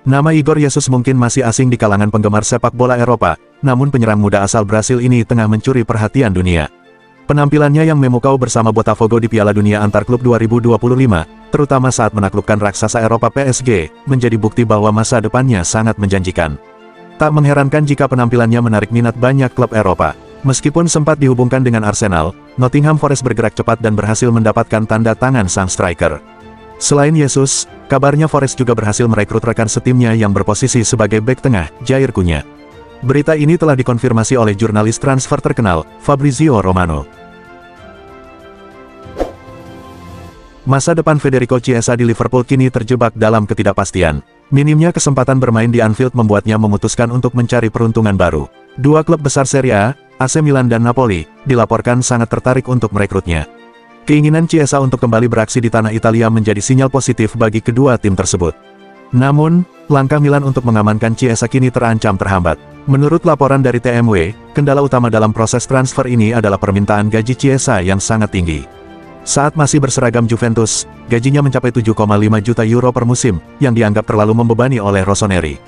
Nama Igor Jesus mungkin masih asing di kalangan penggemar sepak bola Eropa, namun penyerang muda asal Brasil ini tengah mencuri perhatian dunia. Penampilannya yang memukau bersama Botafogo di Piala Dunia Antar Klub 2025, terutama saat menaklukkan raksasa Eropa PSG, menjadi bukti bahwa masa depannya sangat menjanjikan. Tak mengherankan jika penampilannya menarik minat banyak klub Eropa. Meskipun sempat dihubungkan dengan Arsenal, Nottingham Forest bergerak cepat dan berhasil mendapatkan tanda tangan sang striker. Selain Jesus, kabarnya Forest juga berhasil merekrut rekan setimnya yang berposisi sebagai bek tengah, Jair Cunha. Berita ini telah dikonfirmasi oleh jurnalis transfer terkenal, Fabrizio Romano. Masa depan Federico Chiesa di Liverpool kini terjebak dalam ketidakpastian. Minimnya kesempatan bermain di Anfield membuatnya memutuskan untuk mencari peruntungan baru. Dua klub besar Serie A, AC Milan dan Napoli, dilaporkan sangat tertarik untuk merekrutnya. Keinginan Chiesa untuk kembali beraksi di tanah Italia menjadi sinyal positif bagi kedua tim tersebut. Namun, langkah Milan untuk mengamankan Chiesa kini terancam terhambat. Menurut laporan dari TMW, kendala utama dalam proses transfer ini adalah permintaan gaji Chiesa yang sangat tinggi. Saat masih berseragam Juventus, gajinya mencapai 7,5 juta euro per musim, yang dianggap terlalu membebani oleh Rossoneri.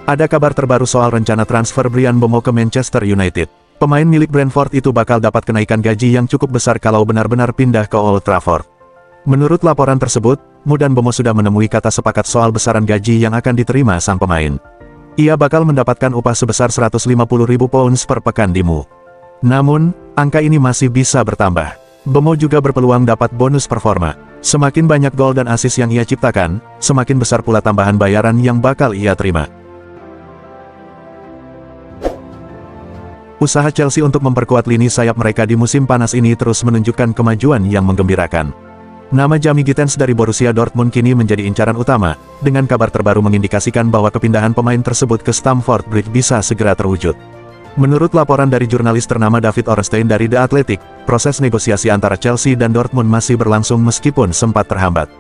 Ada kabar terbaru soal rencana transfer Bryan Mbeumo ke Manchester United. Pemain milik Brentford itu bakal dapat kenaikan gaji yang cukup besar kalau benar-benar pindah ke Old Trafford. Menurut laporan tersebut, Mu dan Mbeumo sudah menemui kata sepakat soal besaran gaji yang akan diterima sang pemain. Ia bakal mendapatkan upah sebesar 150.000 pounds per pekan di Mu. Namun, angka ini masih bisa bertambah. Mbeumo juga berpeluang dapat bonus performa. Semakin banyak gol dan assist yang ia ciptakan, semakin besar pula tambahan bayaran yang bakal ia terima. Usaha Chelsea untuk memperkuat lini sayap mereka di musim panas ini terus menunjukkan kemajuan yang menggembirakan. Nama Jamie Gittens dari Borussia Dortmund kini menjadi incaran utama, dengan kabar terbaru mengindikasikan bahwa kepindahan pemain tersebut ke Stamford Bridge bisa segera terwujud. Menurut laporan dari jurnalis ternama David Ornstein dari The Athletic, proses negosiasi antara Chelsea dan Dortmund masih berlangsung meskipun sempat terhambat.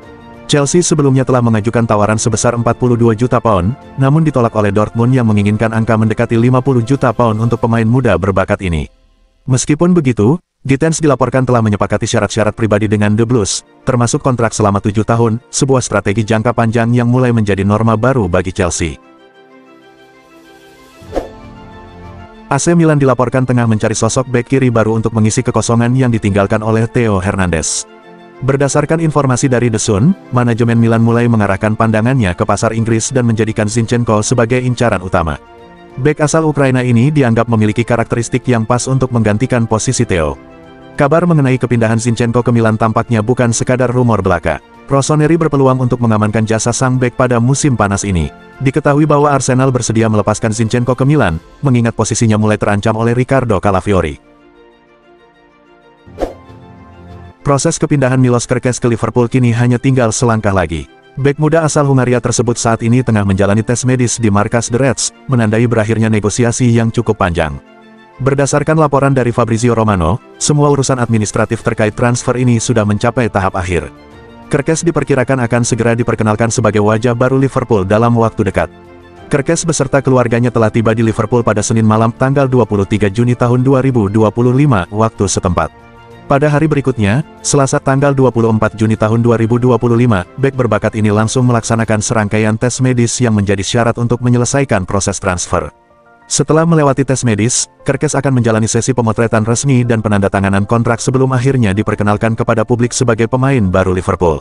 Chelsea sebelumnya telah mengajukan tawaran sebesar 42 juta pound, namun ditolak oleh Dortmund yang menginginkan angka mendekati 50 juta pound untuk pemain muda berbakat ini. Meskipun begitu, Gittens dilaporkan telah menyepakati syarat-syarat pribadi dengan The Blues, termasuk kontrak selama 7 tahun, sebuah strategi jangka panjang yang mulai menjadi norma baru bagi Chelsea. AC Milan dilaporkan tengah mencari sosok bek kiri baru untuk mengisi kekosongan yang ditinggalkan oleh Theo Hernandez. Berdasarkan informasi dari The Sun, manajemen Milan mulai mengarahkan pandangannya ke pasar Inggris dan menjadikan Zinchenko sebagai incaran utama. Bek asal Ukraina ini dianggap memiliki karakteristik yang pas untuk menggantikan posisi Theo. Kabar mengenai kepindahan Zinchenko ke Milan tampaknya bukan sekadar rumor belaka. Rossoneri berpeluang untuk mengamankan jasa sang bek pada musim panas ini. Diketahui bahwa Arsenal bersedia melepaskan Zinchenko ke Milan, mengingat posisinya mulai terancam oleh Riccardo Calafiori. Proses kepindahan Milos Kerkez ke Liverpool kini hanya tinggal selangkah lagi. Bek muda asal Hungaria tersebut saat ini tengah menjalani tes medis di markas The Reds, menandai berakhirnya negosiasi yang cukup panjang. Berdasarkan laporan dari Fabrizio Romano, semua urusan administratif terkait transfer ini sudah mencapai tahap akhir. Kerkez diperkirakan akan segera diperkenalkan sebagai wajah baru Liverpool dalam waktu dekat. Kerkez beserta keluarganya telah tiba di Liverpool pada Senin malam tanggal 23 Juni tahun 2025 waktu setempat. Pada hari berikutnya, Selasa tanggal 24 Juni tahun 2025, bek berbakat ini langsung melaksanakan serangkaian tes medis yang menjadi syarat untuk menyelesaikan proses transfer. Setelah melewati tes medis, Kerkez akan menjalani sesi pemotretan resmi dan penandatanganan kontrak sebelum akhirnya diperkenalkan kepada publik sebagai pemain baru Liverpool.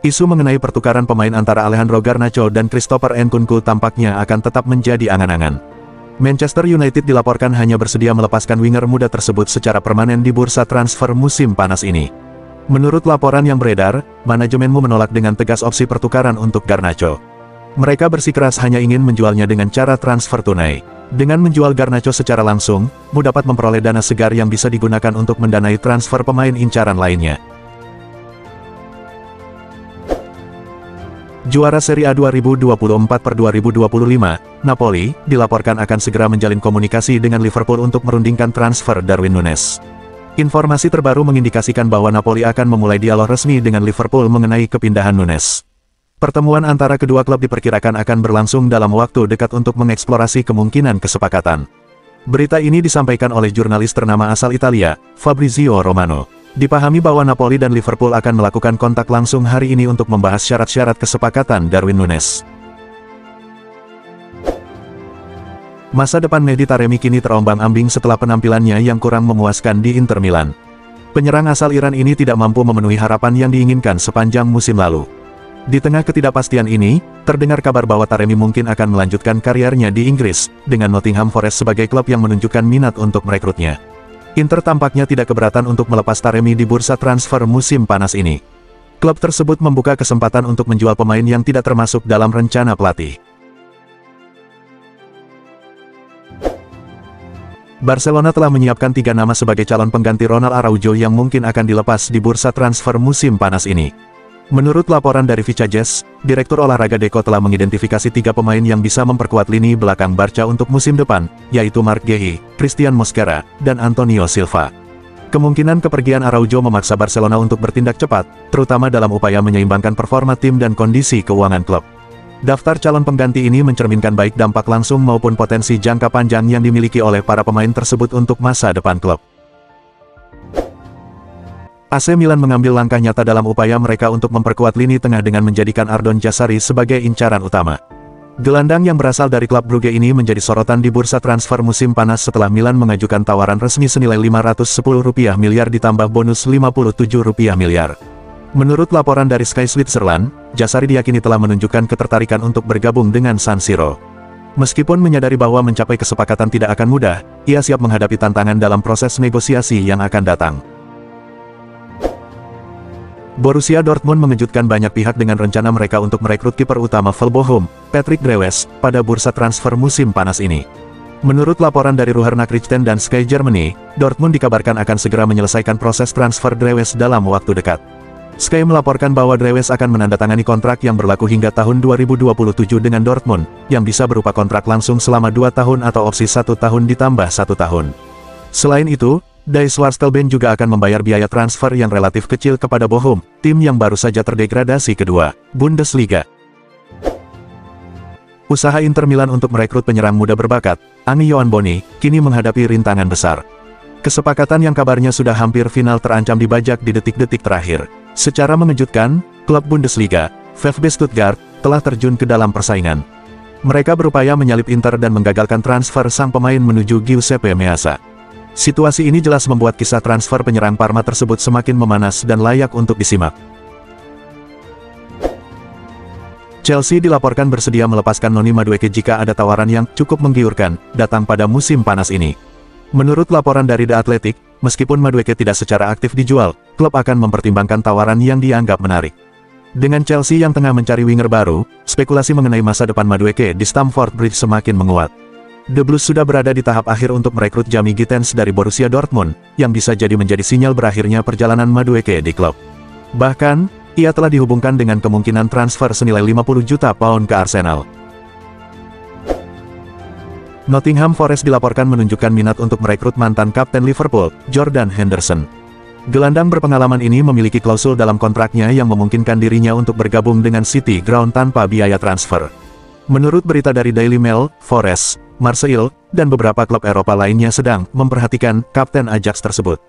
Isu mengenai pertukaran pemain antara Alejandro Garnacho dan Christopher Nkunku tampaknya akan tetap menjadi angan-angan. Manchester United dilaporkan hanya bersedia melepaskan winger muda tersebut secara permanen di bursa transfer musim panas ini. Menurut laporan yang beredar, manajemenmu menolak dengan tegas opsi pertukaran untuk Garnacho. Mereka bersikeras hanya ingin menjualnya dengan cara transfer tunai. Dengan menjual Garnacho secara langsung, Mu dapat memperoleh dana segar yang bisa digunakan untuk mendanai transfer pemain incaran lainnya. Juara Serie A 2024/2025, Napoli, dilaporkan akan segera menjalin komunikasi dengan Liverpool untuk merundingkan transfer Darwin Núñez. Informasi terbaru mengindikasikan bahwa Napoli akan memulai dialog resmi dengan Liverpool mengenai kepindahan Núñez. Pertemuan antara kedua klub diperkirakan akan berlangsung dalam waktu dekat untuk mengeksplorasi kemungkinan kesepakatan. Berita ini disampaikan oleh jurnalis ternama asal Italia, Fabrizio Romano. Dipahami bahwa Napoli dan Liverpool akan melakukan kontak langsung hari ini untuk membahas syarat-syarat kesepakatan Darwin Núñez. Masa depan Mehdi Taremi kini terombang-ambing setelah penampilannya yang kurang memuaskan di Inter Milan. Penyerang asal Iran ini tidak mampu memenuhi harapan yang diinginkan sepanjang musim lalu. Di tengah ketidakpastian ini, terdengar kabar bahwa Taremi mungkin akan melanjutkan karirnya di Inggris, dengan Nottingham Forest sebagai klub yang menunjukkan minat untuk merekrutnya. Inter tampaknya tidak keberatan untuk melepas Taremi di bursa transfer musim panas ini. Klub tersebut membuka kesempatan untuk menjual pemain yang tidak termasuk dalam rencana pelatih. Barcelona telah menyiapkan 3 nama sebagai calon pengganti Ronald Araujo yang mungkin akan dilepas di bursa transfer musim panas ini. Menurut laporan dari Vicajes, Direktur Olahraga Deco telah mengidentifikasi 3 pemain yang bisa memperkuat lini belakang Barca untuk musim depan, yaitu Marc Guehi, Christian Mosquera, dan Antonio Silva. Kemungkinan kepergian Araujo memaksa Barcelona untuk bertindak cepat, terutama dalam upaya menyeimbangkan performa tim dan kondisi keuangan klub. Daftar calon pengganti ini mencerminkan baik dampak langsung maupun potensi jangka panjang yang dimiliki oleh para pemain tersebut untuk masa depan klub. AC Milan mengambil langkah nyata dalam upaya mereka untuk memperkuat lini tengah dengan menjadikan Ardon Jazari sebagai incaran utama. Gelandang yang berasal dari klub Brugge ini menjadi sorotan di bursa transfer musim panas setelah Milan mengajukan tawaran resmi senilai 510 rupiah miliar ditambah bonus 57 rupiah miliar. Menurut laporan dari Sky Switzerland, Jazari diyakini telah menunjukkan ketertarikan untuk bergabung dengan San Siro. Meskipun menyadari bahwa mencapai kesepakatan tidak akan mudah, ia siap menghadapi tantangan dalam proses negosiasi yang akan datang. Borussia Dortmund mengejutkan banyak pihak dengan rencana mereka untuk merekrut kiper utama Bochum, Patrick Drewes, pada bursa transfer musim panas ini. Menurut laporan dari Ruhr Nachrichten dan Sky Germany, Dortmund dikabarkan akan segera menyelesaikan proses transfer Drewes dalam waktu dekat. Sky melaporkan bahwa Drewes akan menandatangani kontrak yang berlaku hingga tahun 2027 dengan Dortmund, yang bisa berupa kontrak langsung selama 2 tahun atau opsi 1 tahun ditambah 1 tahun. Selain itu, Die Schwarzgelben juga akan membayar biaya transfer yang relatif kecil kepada Bochum, tim yang baru saja terdegradasi kedua Bundesliga. Usaha Inter Milan untuk merekrut penyerang muda berbakat, Ani Yohan Boni, kini menghadapi rintangan besar. Kesepakatan yang kabarnya sudah hampir final terancam dibajak di detik-detik terakhir. Secara mengejutkan, klub Bundesliga, VfB Stuttgart, telah terjun ke dalam persaingan. Mereka berupaya menyalip Inter dan menggagalkan transfer sang pemain menuju Giuseppe Meazza. Situasi ini jelas membuat kisah transfer penyerang Parma tersebut semakin memanas dan layak untuk disimak. Chelsea dilaporkan bersedia melepaskan Noni Madueke jika ada tawaran yang cukup menggiurkan datang pada musim panas ini. Menurut laporan dari The Athletic, meskipun Madueke tidak secara aktif dijual, klub akan mempertimbangkan tawaran yang dianggap menarik. Dengan Chelsea yang tengah mencari winger baru, spekulasi mengenai masa depan Madueke di Stamford Bridge semakin menguat. The Blues sudah berada di tahap akhir untuk merekrut Jamie Gittens dari Borussia Dortmund, yang bisa jadi menjadi sinyal berakhirnya perjalanan Madueke di klub. Bahkan, ia telah dihubungkan dengan kemungkinan transfer senilai 50 juta pound ke Arsenal. Nottingham Forest dilaporkan menunjukkan minat untuk merekrut mantan kapten Liverpool, Jordan Henderson. Gelandang berpengalaman ini memiliki klausul dalam kontraknya yang memungkinkan dirinya untuk bergabung dengan City Ground tanpa biaya transfer. Menurut berita dari Daily Mail, Forest, Marseille, dan beberapa klub Eropa lainnya sedang memperhatikan kapten Ajax tersebut.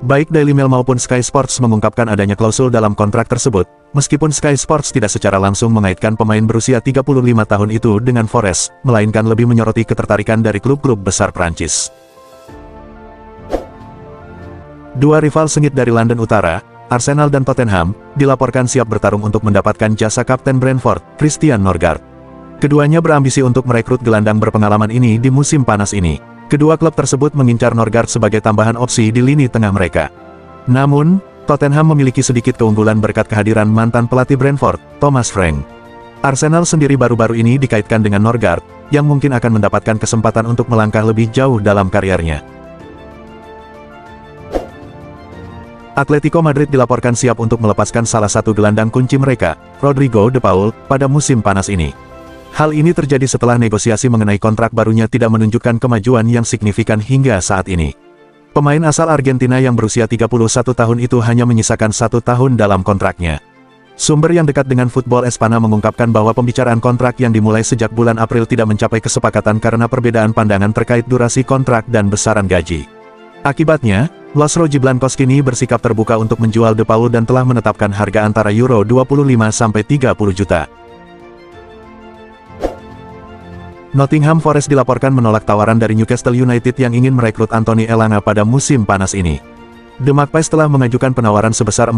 Baik Daily Mail maupun Sky Sports mengungkapkan adanya klausul dalam kontrak tersebut, meskipun Sky Sports tidak secara langsung mengaitkan pemain berusia 35 tahun itu dengan Forest, melainkan lebih menyoroti ketertarikan dari klub-klub besar Prancis. Dua rival sengit dari London Utara, Arsenal dan Tottenham, dilaporkan siap bertarung untuk mendapatkan jasa kapten Brentford, Christian Norgard. Keduanya berambisi untuk merekrut gelandang berpengalaman ini di musim panas ini. Kedua klub tersebut mengincar Norgard sebagai tambahan opsi di lini tengah mereka. Namun, Tottenham memiliki sedikit keunggulan berkat kehadiran mantan pelatih Brentford, Thomas Frank. Arsenal sendiri baru-baru ini dikaitkan dengan Norgard, yang mungkin akan mendapatkan kesempatan untuk melangkah lebih jauh dalam karirnya. Atletico Madrid dilaporkan siap untuk melepaskan salah satu gelandang kunci mereka, Rodrigo de Paul, pada musim panas ini. Hal ini terjadi setelah negosiasi mengenai kontrak barunya tidak menunjukkan kemajuan yang signifikan hingga saat ini. Pemain asal Argentina yang berusia 31 tahun itu hanya menyisakan 1 tahun dalam kontraknya. Sumber yang dekat dengan Football Espana mengungkapkan bahwa pembicaraan kontrak yang dimulai sejak bulan April tidak mencapai kesepakatan karena perbedaan pandangan terkait durasi kontrak dan besaran gaji. Akibatnya, Los Rojiblancos kini bersikap terbuka untuk menjual De Paul dan telah menetapkan harga antara euro 25-30 juta. Nottingham Forest dilaporkan menolak tawaran dari Newcastle United yang ingin merekrut Anthony Elanga pada musim panas ini. The Magpies telah mengajukan penawaran sebesar 45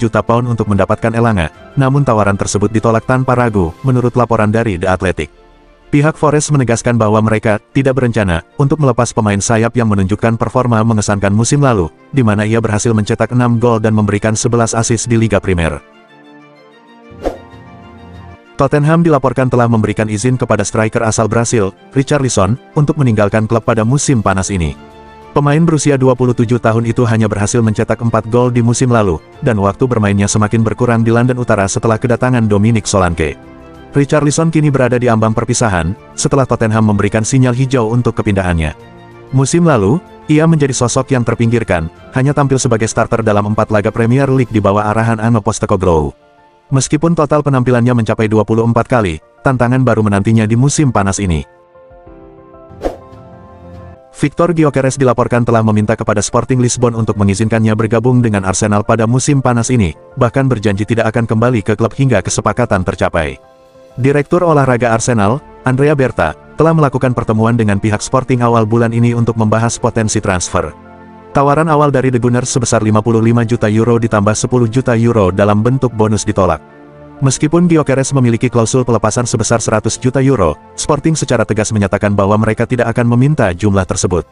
juta pound untuk mendapatkan Elanga, namun tawaran tersebut ditolak tanpa ragu, menurut laporan dari The Athletic. Pihak Forest menegaskan bahwa mereka tidak berencana untuk melepas pemain sayap yang menunjukkan performa mengesankan musim lalu, di mana ia berhasil mencetak 6 gol dan memberikan 11 assist di Liga Primer. Tottenham dilaporkan telah memberikan izin kepada striker asal Brasil, Richarlison, untuk meninggalkan klub pada musim panas ini. Pemain berusia 27 tahun itu hanya berhasil mencetak 4 gol di musim lalu, dan waktu bermainnya semakin berkurang di London Utara setelah kedatangan Dominic Solanke. Richarlison kini berada di ambang perpisahan, setelah Tottenham memberikan sinyal hijau untuk kepindahannya. Musim lalu, ia menjadi sosok yang terpinggirkan, hanya tampil sebagai starter dalam 4 laga Premier League di bawah arahan Ange Postecoglou. Meskipun total penampilannya mencapai 24 kali, tantangan baru menantinya di musim panas ini. Victor Gyökeres dilaporkan telah meminta kepada Sporting Lisbon untuk mengizinkannya bergabung dengan Arsenal pada musim panas ini, bahkan berjanji tidak akan kembali ke klub hingga kesepakatan tercapai. Direktur olahraga Arsenal, Andrea Berta, telah melakukan pertemuan dengan pihak Sporting awal bulan ini untuk membahas potensi transfer. Tawaran awal dari The Gunners sebesar 55 juta euro ditambah 10 juta euro dalam bentuk bonus ditolak. Meskipun Gyökeres memiliki klausul pelepasan sebesar 100 juta euro, Sporting secara tegas menyatakan bahwa mereka tidak akan meminta jumlah tersebut.